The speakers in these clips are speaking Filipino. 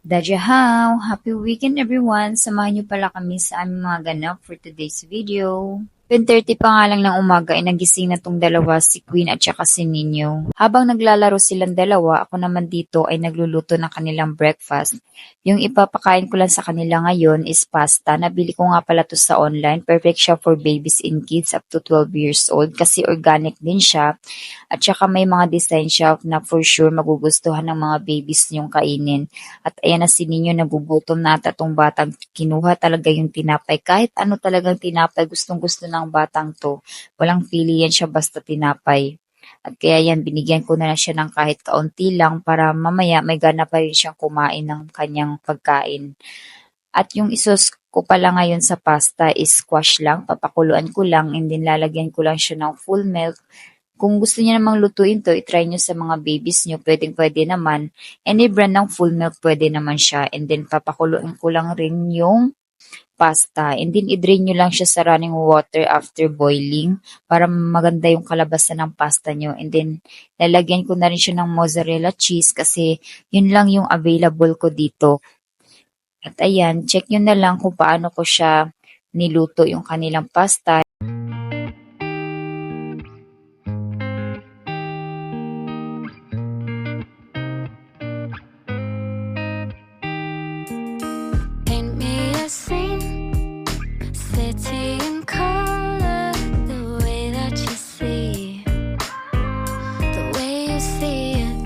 Dajahaw! Happy weekend everyone! Samahan niyo pala kami sa aming mga ganap for today's video. 10:30 pa nga lang ng umaga ay nagising na tong dalawa, si Queen at saka si Nino. Habang naglalaro silang dalawa, ako naman dito ay nagluluto ng kanilang breakfast. Yung ipapakain ko lang sa kanila ngayon is pasta. Nabili ko nga pala to sa online. Perfect siya for babies and kids up to 12 years old kasi organic din siya. At saka may mga design siya na for sure magugustuhan ng mga babies niyong kainin. At ayan na si Nino, nagugutom na ata tong batang, kinuha talaga yung tinapay. Kahit ano talagang tinapay, gustong-gusto ng batang to. Walang pili yan siya basta tinapay. At kaya yan, binigyan ko na lang siya ng kahit kaunti lang para mamaya may gana pa rin siyang kumain ng kanyang pagkain. At yung isos ko pala ngayon sa pasta is squash lang, papakuluan ko lang and then lalagyan ko lang siya ng full milk. Kung gusto niyo namang lutuin to, i-try niyo sa mga babies niyo, pwedeng-pwede naman. Any brand ng full milk pwede naman siya. And then papakuluin ko lang rin yung pasta. And then i-drain niyo lang siya sa running water after boiling para maganda yung kalabasan ng pasta niyo. And then lalagyan ko na rin siya ng mozzarella cheese kasi yun lang yung available ko dito. At ayan, check nyo na lang kung paano ko siya niluto yung kanilang pasta. Paint me a scene, city in color, the way that you see, the way you see it.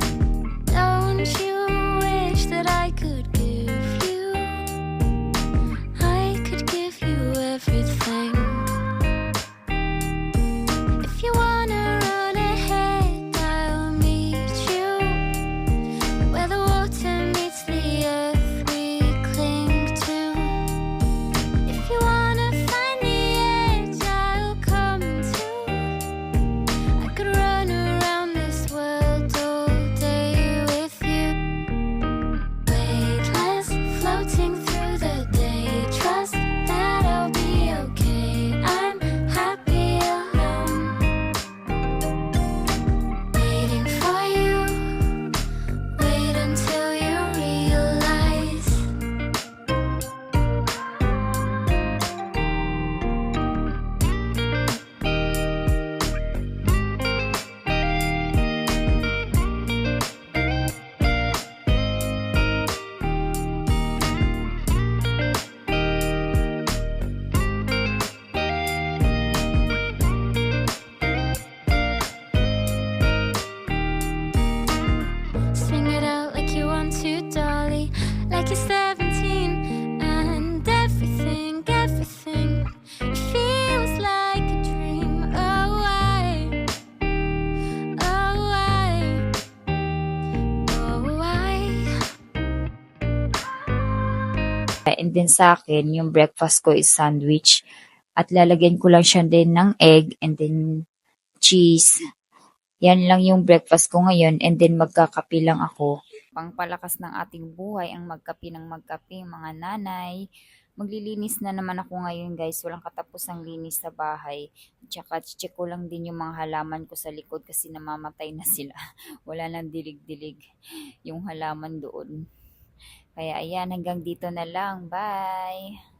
Don't you wish that I could give you everything? If you wanna run ahead, I'll meet you where the water meets the earth we cling to. If you wanna find the edge, I'll come too. I could run around this world all day with you. Weightless, floating through the day, trust that I'll be okay. I'm happy alone, waiting for you. Wait until you realize. Sing it out like you want to, Dolly, like you're 17 and everything it feels like a dream. Oh, And then sa akin, yung breakfast ko is sandwich. At lalagyan ko lang siya din ng egg and then cheese. Yan lang yung breakfast ko ngayon and then magkakape lang ako. Pangpalakas ng ating buhay ang magkape ng magkape, mga nanay. Maglilinis na naman ako ngayon guys. Walang katapusang linis sa bahay. Tsaka check ko lang din yung mga halaman ko sa likod kasi namamatay na sila. Wala nang dilig-dilig yung halaman doon. Kaya ayan, hanggang dito na lang. Bye!